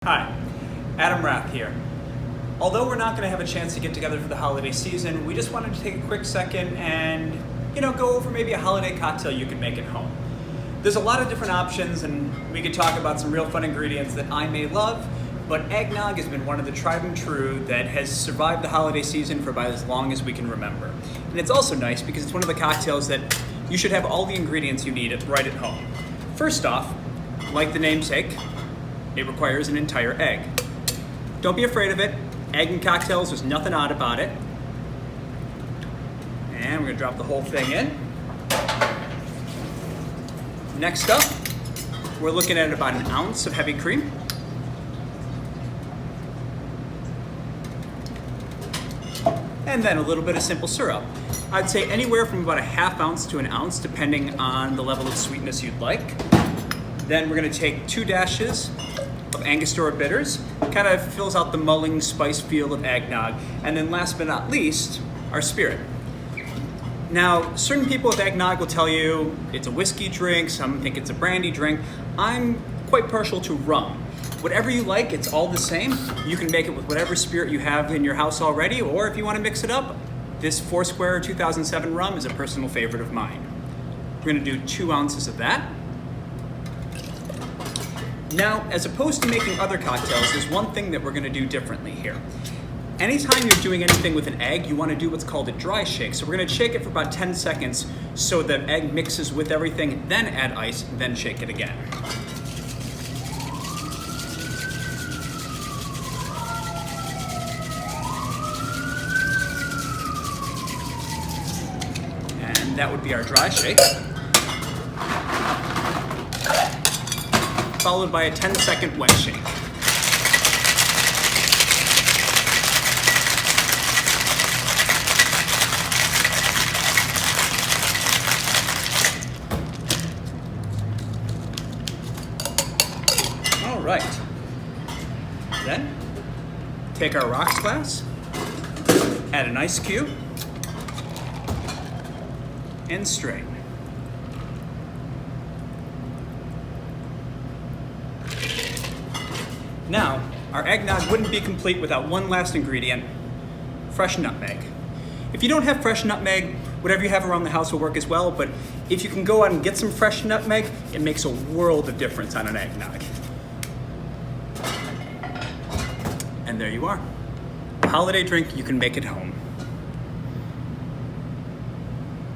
Hi, Adam Rath here. Although we're not going to have a chance to get together for the holiday season, we just wanted to take a quick second and, go over maybe a holiday cocktail you can make at home. There's a lot of different options and we could talk about some real fun ingredients that I may love, but eggnog has been one of the tried and true that has survived the holiday season for about as long as we can remember. And it's also nice because it's one of the cocktails that you should have all the ingredients you need right at home. First off, like the namesake, it requires an entire egg. Don't be afraid of it. Egg in cocktails, there's nothing odd about it. And we're gonna drop the whole thing in. Next up, we're looking at about an ounce of heavy cream. And then a little bit of simple syrup. I'd say anywhere from about a half ounce to an ounce, depending on the level of sweetness you'd like. Then we're gonna take 2 dashes of Angostura bitters, kind of fills out the mulling spice feel of eggnog. And then last but not least, our spirit. Now, certain people with eggnog will tell you it's a whiskey drink, some think it's a brandy drink. I'm quite partial to rum. Whatever you like, it's all the same. You can make it with whatever spirit you have in your house already, or if you want to mix it up, this Foursquare 2007 rum is a personal favorite of mine. We're gonna do 2 ounces of that. Now, as opposed to making other cocktails, there's one thing that we're gonna do differently here. Anytime you're doing anything with an egg, you wanna do what's called a dry shake. So we're gonna shake it for about 10 seconds so the egg mixes with everything, then add ice, then shake it again. And that would be our dry shake. Followed by a 10-second wet shake. All right. Then, take our rocks glass, add an ice cube, and strain. Now, our eggnog wouldn't be complete without one last ingredient, fresh nutmeg. If you don't have fresh nutmeg, whatever you have around the house will work as well, but if you can go out and get some fresh nutmeg, it makes a world of difference on an eggnog. And there you are, a holiday drink you can make at home.